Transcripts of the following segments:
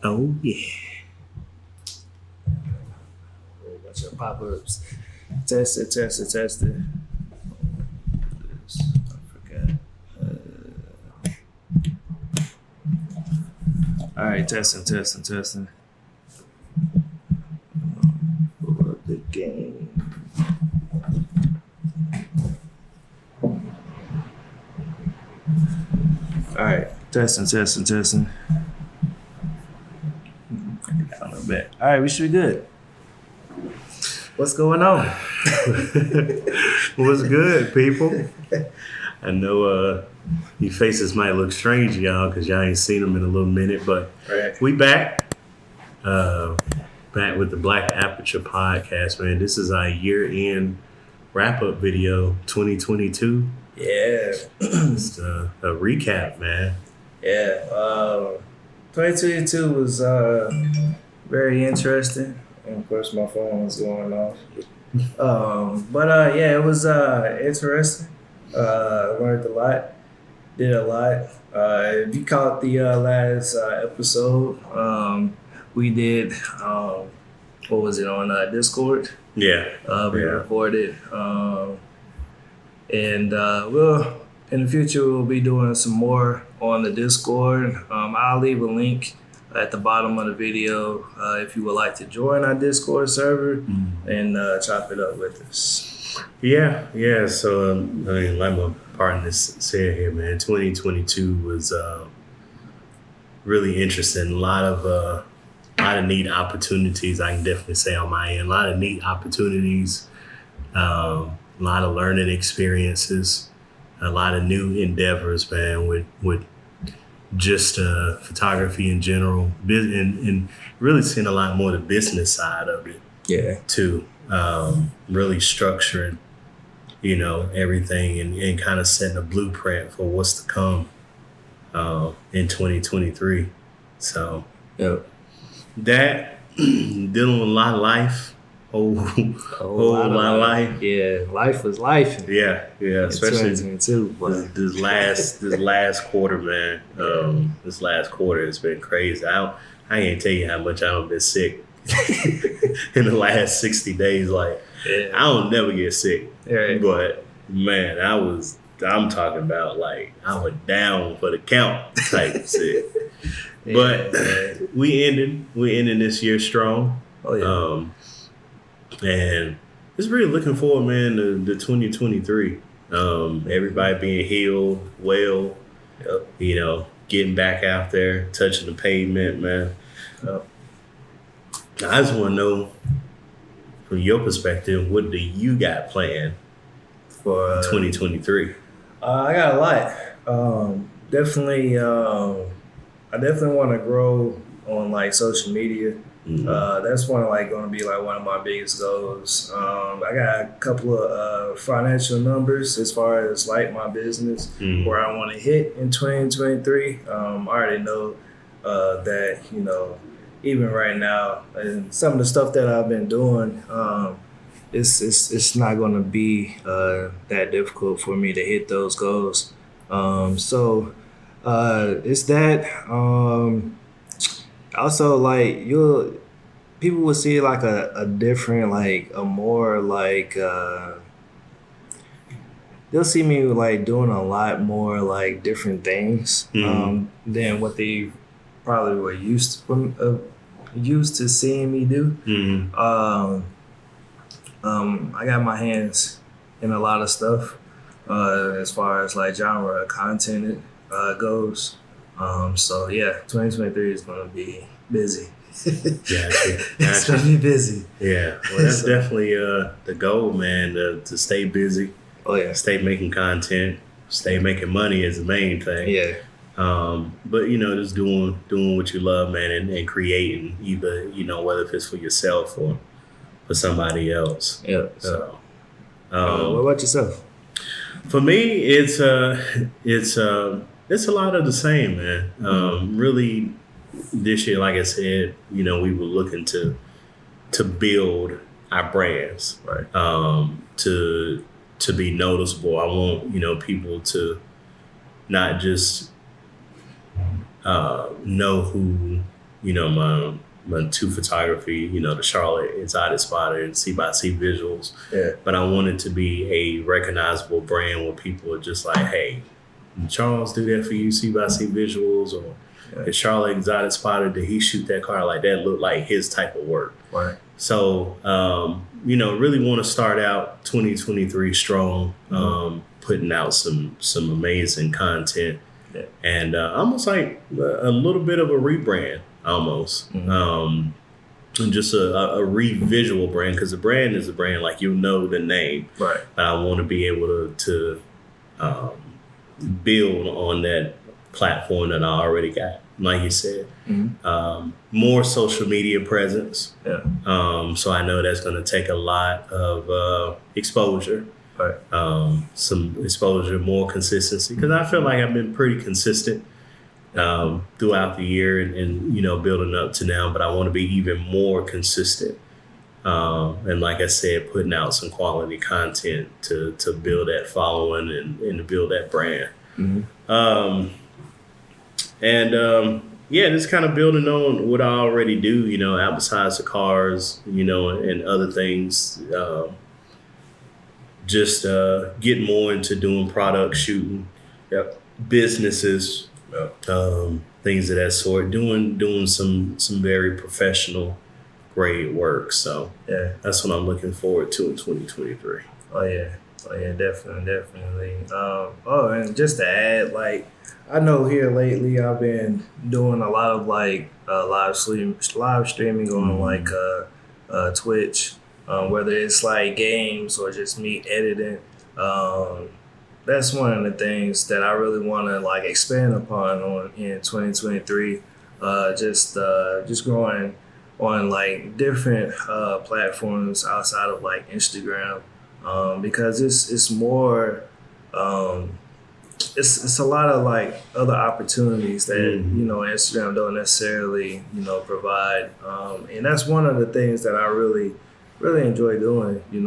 Oh yeah. A bunch of pop-ups. Test it. I forgot. All right, testing. Pull up the game. All right, testing. Down a bit. All right, we should be good. What's going on? What's good, people? I know your faces might look strange, y'all, because y'all ain't seen them in a little minute, but we back. Back with the Black Aperture podcast, man. This is our year-end wrap-up video, 2022. Yeah. Just a recap, man. Yeah. 2022 was very interesting. And of course, my phone was going off. But yeah, it was interesting. Learned a lot. Did a lot. If you caught the last episode, we did, what was it, on Discord? Yeah. We recorded. And we'll, in the future, we'll be doing some more on the Discord. I'll leave a link at the bottom of the video if you would like to join our Discord server and chop it up with us. Yeah. So, I mean, like my partner said here, man, 2022 was really interesting. A lot of neat opportunities, I can definitely say on my end. A lot of neat opportunities, a lot of learning experiences, a lot of new endeavors, man, with just photography in general, and really seeing a lot more the business side of it. Yeah. Too. Really structuring, everything and kind of setting a blueprint for what's to come in 2023. So that dealing with a lot of life, whole lot of life. Yeah, life was life. Yeah, especially 2022. This last quarter, man. This last quarter has been crazy. I can't tell you how much I've been sick in the last 60 days. Like, I don't never get sick, but man, I'm talking about like I was down for the count type sick. But we ended this year strong. Oh yeah. And just really looking forward, man, to 2023. Everybody being healed, well, getting back out there, touching the pavement, man. I just want to know, from your perspective, what do you got planned for 2023? I got a lot. Definitely, I definitely want to grow on like social media. That's going to be one of my biggest goals. I got a couple of financial numbers as far as like my business where I want to hit in 2023. I already know that even right now and some of the stuff that I've been doing, it's not going to be that difficult for me to hit those goals. So it's that. Also, like people will see like a different, like a more like they'll see me like doing a lot more like different things than what they probably were used to seeing me do. I got my hands in a lot of stuff as far as like genre of content goes. So yeah, 2023 is gonna be busy. It's gonna be busy. Yeah, well, that's definitely the goal, man. To stay busy. Oh yeah, stay making content, stay making money is the main thing. Yeah. But just doing what you love, man, and creating either whether if it's for yourself or for somebody else. Yeah. So, what about yourself? For me, it's a lot of the same, man. Really, this year, like I said, we were looking to build our brands, right? To be noticeable. I want people to not just know who, my two photography, the Charlotte Exotic Spotter and C by C Visuals. Yeah. But I wanted to be a recognizable brand where people are just like, hey, did Charles do that for you, C by C Visuals? Or the Charlotte Exotic Spotter, did he shoot that car like that? Looked like his type of work. Right. So, really want to start out 2023 strong, putting out some amazing content. Yeah. And almost like a little bit of a rebrand, almost. And just a re-visual brand, because the brand is a brand, like the name. Right. But I want to be able to build on that platform that I already got, like you said. More social media presence. Yeah. So I know that's going to take a lot of exposure. Right. Some exposure, more consistency, because I feel like I've been pretty consistent throughout the year and building up to now, but I want to be even more consistent. And like I said, putting out some quality content to build that following and to build that brand. Just kind of building on what I already do, besides the cars, and other things. Just getting more into doing product shooting, businesses, things of that sort. Doing some very professional, great work. So that's what I'm looking forward to in 2023. Oh yeah, definitely. And just to add, like, I know here lately I've been doing a lot of like live streaming on like Twitch. Whether it's like games or just me editing, that's one of the things that I really want to like expand upon in 2023. Just growing on like different platforms outside of like Instagram, because it's more. It's a lot of like other opportunities that Instagram don't necessarily provide, and that's one of the things that I really enjoy doing, and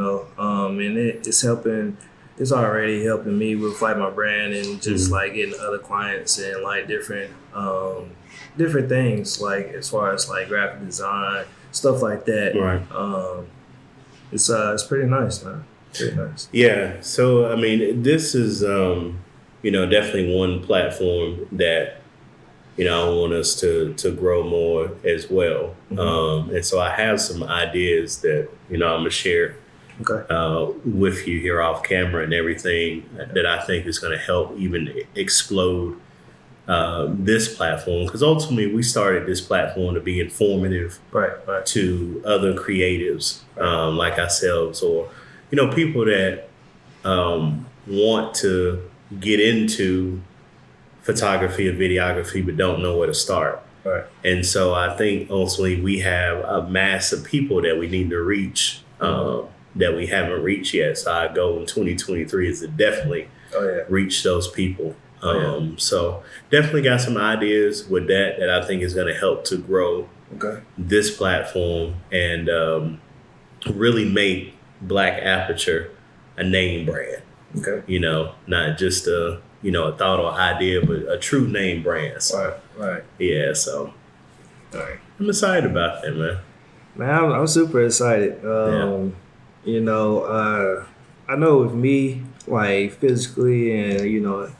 it's already helping me with like my brand and just like getting other clients and like different things, like as far as like graphic design, stuff like that. Right. It's pretty nice, man. Pretty nice. Yeah. So, I mean, this is, definitely one platform that, I want us to grow more as well. And so I have some ideas that, I'm going to share with you here off camera and everything that I think is going to help even explode this platform. Because ultimately we started this platform to be informative to other creatives like ourselves, or, people that want to get into photography or videography but don't know where to start. Right. And so I think ultimately we have a mass of people that we need to reach that we haven't reached yet. So our goal in 2023 is to definitely reach those people. So definitely got some ideas with that I think is going to help to grow this platform and really make Black Aperture a name brand. Not just a thought or idea, but a true name brand. So, right. Yeah, so I'm excited about that, man. Man, I'm super excited. I know with me, like physically and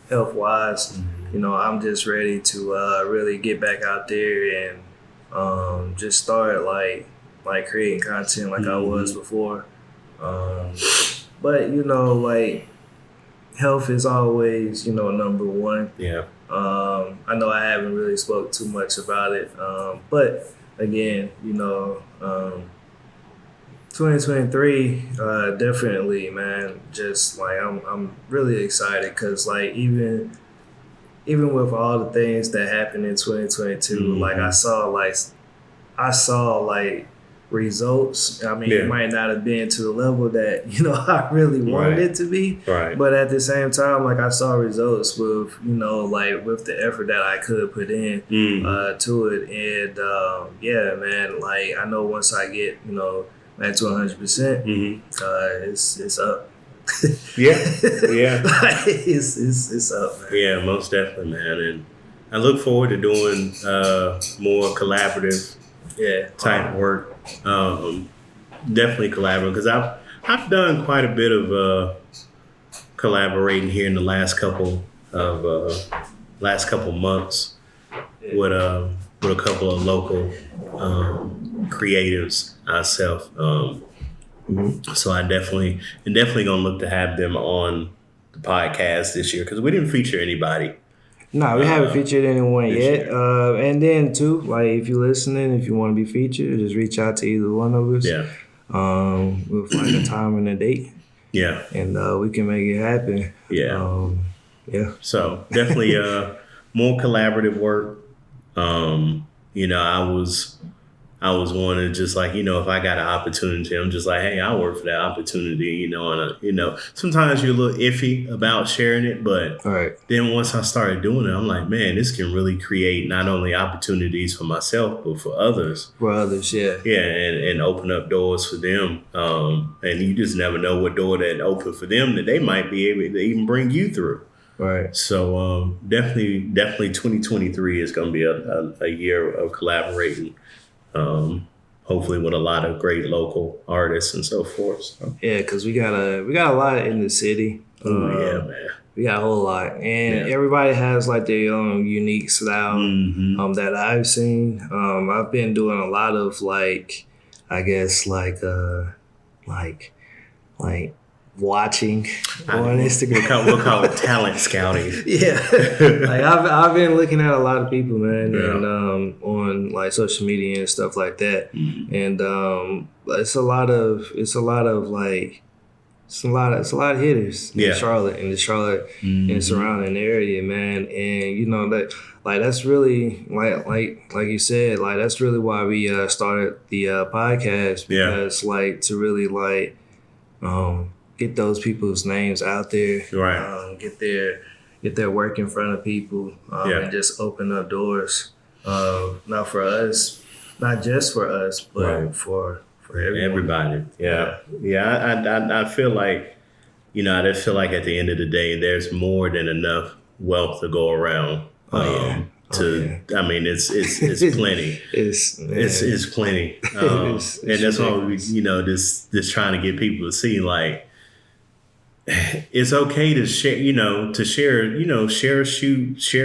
health wise, I'm just ready to really get back out there and just start like creating content like I was before. But like health is always number one. Yeah. I know I haven't really spoke too much about it, but again, 2023, definitely, man. Just like I'm really excited because like even with all the things that happened in 2022, like I saw results. I mean, it might not have been to the level that I really wanted it to be, but at the same time, like I saw results with with the effort that I could put in to it, and man, like I know once I get back to 100%, it's up. Yeah. Like, it's up, man. Yeah, most definitely, man. And I look forward to doing more collaborative type work. Definitely collaborative because I've done quite a bit of collaborating here in the last couple months with a couple of local creatives ourselves. So I definitely gonna look to have them on the podcast this year because we didn't feature anybody. No, we haven't featured anyone yet. year. And then too, like if you're listening, if you want to be featured, just reach out to either one of us. Yeah. We'll find a time and a date. Yeah. And we can make it happen. Yeah. Yeah. So definitely more collaborative work. I was wanting just like, if I got an opportunity, I'm just like, hey, I'll work for that opportunity, and sometimes you're a little iffy about sharing it, but then once I started doing it, I'm like, man, this can really create not only opportunities for myself, but for others. Yeah. Yeah, and open up doors for them. And you just never know what door that opened for them that they might be able to even bring you through. Right. So definitely 2023 is going to be a year of collaborating. Hopefully with a lot of great local artists and so forth. So. Yeah, because we got a lot in the city. Yeah, man. We got a whole lot, and everybody has like their own unique style. That I've seen. I've been doing a lot of like watching on Instagram. We'll call it talent scouting. Yeah, like I've been looking at a lot of people, man, and on like social media and stuff like that, and it's a lot of hitters in Charlotte and surrounding area, man, and that's really like you said, like that's really why we started the podcast because to really get those people's names out there, right? Get their work in front of people, and just open up doors. Not for us, not just for us, but for everybody. Yeah. I feel like, I just feel like at the end of the day, there's more than enough wealth to go around. I mean, it's plenty. It's plenty. And that's why we, just trying to get people to see like. It's okay to share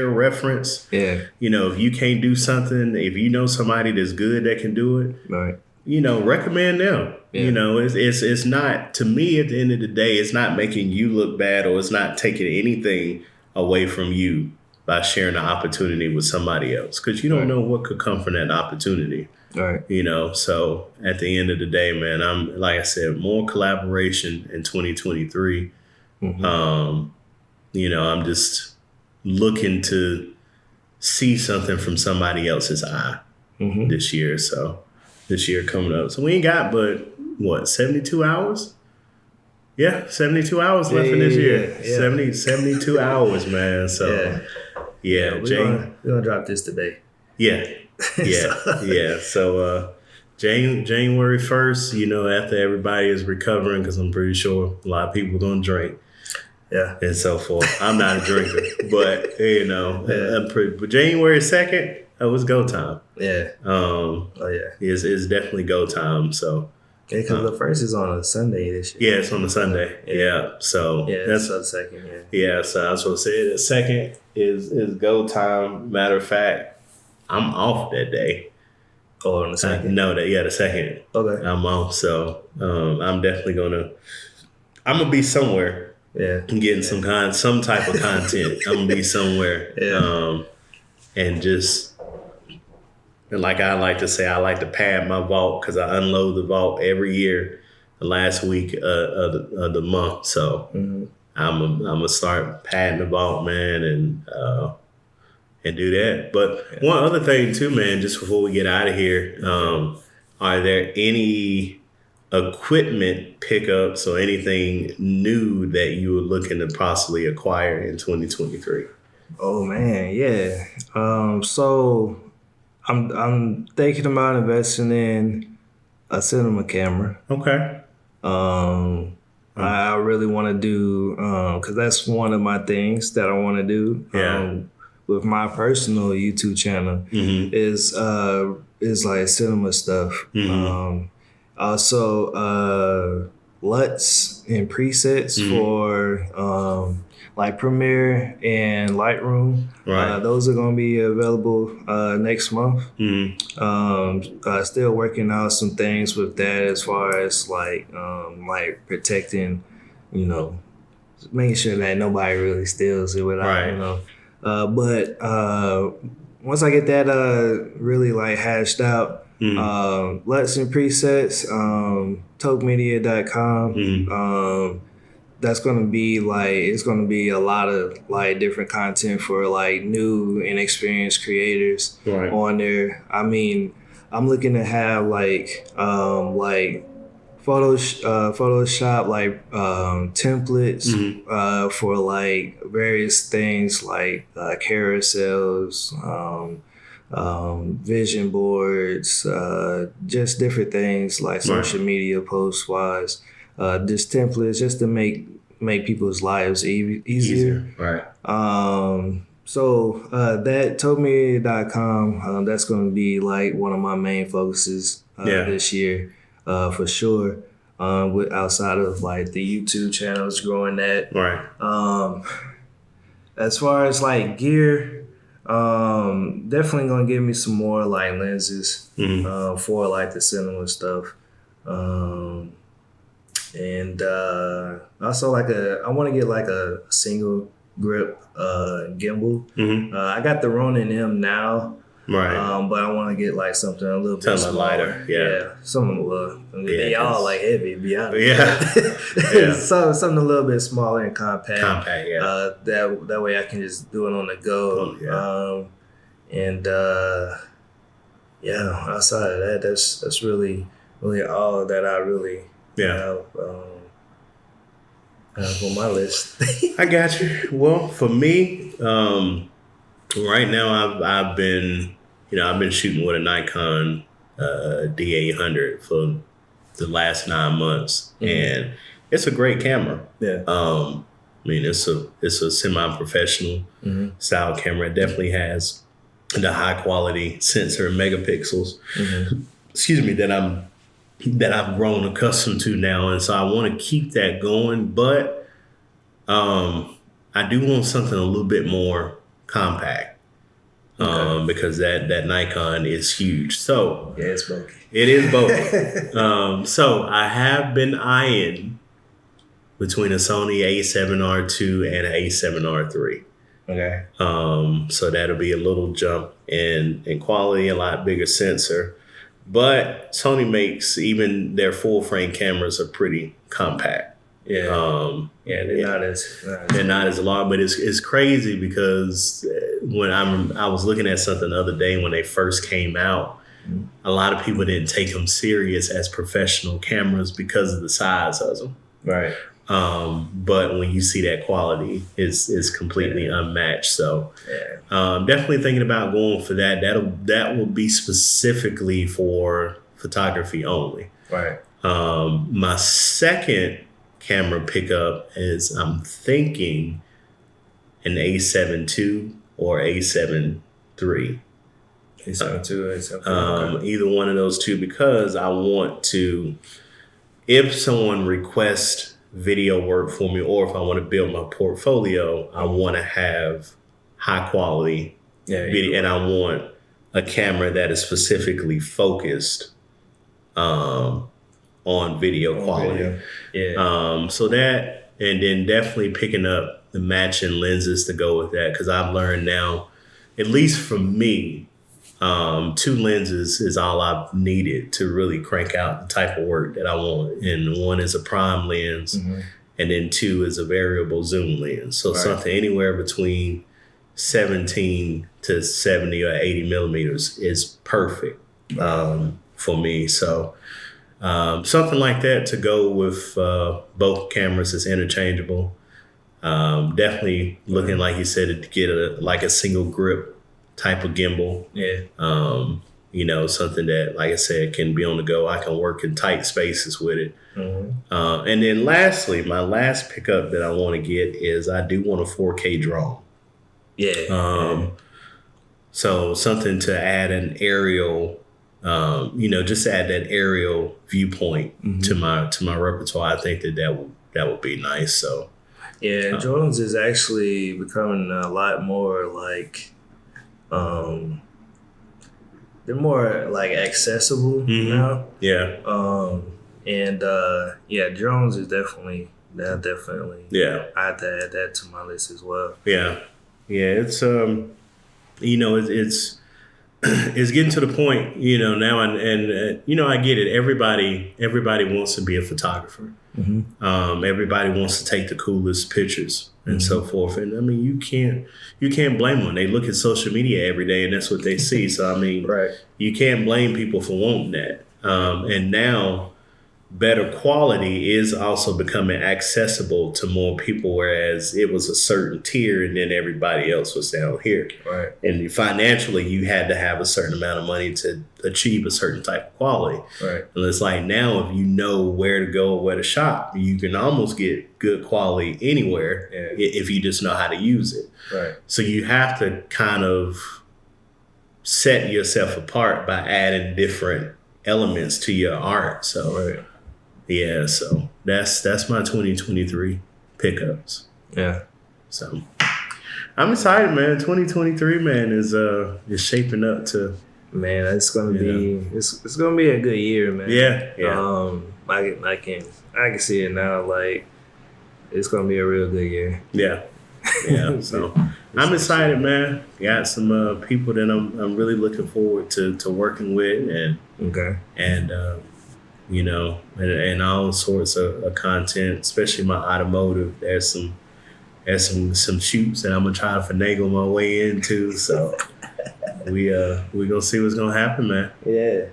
a reference. Yeah. If you can't do something, if you know somebody that's good that can do it, right. Recommend them. Yeah. It's not, to me at the end of the day, it's not making you look bad or it's not taking anything away from you by sharing an opportunity with somebody else. Because you don't know what could come from that opportunity. Right. So at the end of the day, man, I'm, like I said, more collaboration in 2023. I'm just looking to see something from somebody else's eye this year. So this year coming up. So we ain't got but 72 hours? Yeah, 72 hours left in this year. Yeah. 72 hours, man. So we're gonna drop this today. Yeah. So January 1st, after everybody is recovering, because I'm pretty sure a lot of people are going to drink. Yeah. And so forth. I'm not a drinker, but, but January 2nd, it's go time. Yeah. It's definitely go time. So. Yeah, because the first is on a Sunday this year. Yeah, it's on a Sunday. Yeah. So. Yeah, that's the second. Yeah. So I was supposed to say the second is go time. Matter of fact, I'm off that day. Oh, on the second? The second. Okay. I'm off, so I'm definitely I'm gonna be somewhere. Yeah. Getting some type of content. I'm gonna be somewhere. Yeah. And like I like to say, I like to pad my vault because I unload the vault every year, the last week of the month. So I'm gonna start padding the vault, man, and do that. But one other thing too, man, just before we get out of here, are there any equipment pickups or anything new that you were looking to possibly acquire in 2023? Oh man, yeah. So I'm thinking about investing in a cinema camera. Okay. I really want to do because that's one of my things that I want to do. Yeah. with my personal YouTube channel is like cinema stuff. Also LUTs and presets for like Premiere and Lightroom. Right. Those are gonna be available next month. Still working out some things with that as far as like protecting, making sure that nobody really steals it without, but once I get that really like hashed out, LUTs and presets, tokemedia.com, that's gonna be like, it's gonna be a lot of like different content for like new and experienced creators on there. I mean, I'm looking to have like Photoshop like templates for like various things like carousels, vision boards, just different things like social media post wise. Just templates just to make people's lives easier. Right. So that tokemedia.com, that's going to be like one of my main focuses this year, for sure. With outside of like the YouTube channels, growing that. Right. As far as like gear, definitely gonna give me some more like lenses for like the cinema stuff. And also like I want to get like a single grip gimbal. I got the Ronin M now, but I want to get like something a little bit smaller. lighter. Something they all like heavy, to be honest. Something a little bit smaller and compact. That way I can just do it on the go. Outside of that, that's really all that I really have on my list. I got you. Well, for me, right now I've been shooting with a Nikon D800 for the last 9 months, and it's a great camera. I mean, it's a semi-professional style camera. It definitely has the high quality sensor megapixels. Excuse me, that I've grown accustomed to now, and so I want to keep that going. But I do want something a little bit more compact, because that Nikon is huge. So it's bulky. It is bulky. So I have been eyeing between a Sony A7R2 and an A7R3. Okay. So that'll be a little jump in quality, a lot bigger sensor. But Sony makes even their full frame cameras are pretty compact. They're not as large, but it's crazy because when I was looking at something the other day when they first came out, a lot of people didn't take them serious as professional cameras because of the size of them. Right. But when you see that quality, it's completely unmatched. So definitely thinking about going for that. That will be specifically for photography only. Right. My second camera pickup is, I'm thinking, an A7 II or A7 III. A7 II, A7 III. Either one of those two, because I want to, if someone requests video work for me, or if I want to build my portfolio, I want to have high quality video, and I want a camera that is specifically focused on video quality. So that, and then definitely picking up the matching lenses to go with that, because I've learned now, at least for me, 2 lenses is all I've needed to really crank out the type of work that I want. And one is a prime lens, and then 2 is a variable zoom lens. So something anywhere between 17 to 70 or 80 millimeters is perfect for me. So something like that to go with both cameras is interchangeable. Definitely looking, like you said, to get a single grip type of gimbal. Something that, like I said, can be on the go. I can work in tight spaces with it. And then lastly, my last pickup that I want to get is, I do want a 4K drone. Yeah. So something to add an aerial, just add that aerial viewpoint to my repertoire. I think that would be nice. So Yeah, Jordans is actually becoming a lot more like, they're more like accessible now. Yeah. Drones is definitely. Yeah. I have to add that to my list as well. Yeah. Yeah. It's it's it's getting to the point, now and I get it. Everybody wants to be a photographer. Everybody wants to take the coolest pictures and so forth. And I mean, you can't blame them. They look at social media every day and that's what they see. So I mean, Right. You can't blame people for wanting that. And now better quality is also becoming accessible to more people, whereas it was a certain tier and then everybody else was down here. Right. And financially, you had to have a certain amount of money to achieve a certain type of quality. Right. And it's like now, if you know where to go or where to shop, you can almost get good quality anywhere if you just know how to use it. Right. So you have to kind of set yourself apart by adding different elements to your art. So. Right. Yeah, so that's my 2023 pickups. Yeah. So I'm excited, man. 2023, man, is shaping up to. Man, it's gonna be it's gonna be a good year, man. Yeah. I can see it now. Like, it's gonna be a real good year. Yeah. So I'm excited, man. Got some people that I'm really looking forward to working with and and all sorts of content, especially my automotive. There's some shoots that I'm gonna try to finagle my way into. So we gonna see what's gonna happen, man. Yeah.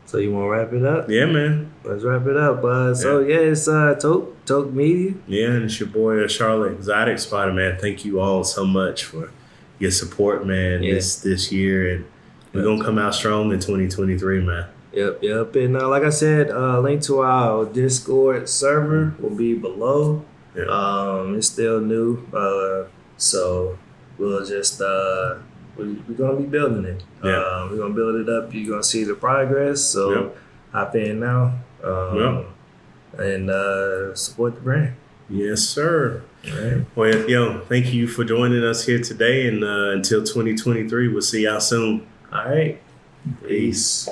So you want to wrap it up? Yeah, man. Let's wrap it up. So it's Toke Media. Yeah, and it's your boy Charlotte Exotic Spotter, man. Thank you all so much for your support, man. This year, and we're gonna come out strong in 2023, man. Yep. And like I said, link to our Discord server will be below. Yeah. It's still new, so we'll just we're gonna be building it. Yeah. We're gonna build it up. You're gonna see the progress. So hop in now, and support the brand. Yes, sir. All right. Well, thank you for joining us here today, and until 2023, we'll see y'all soon. All right. Peace.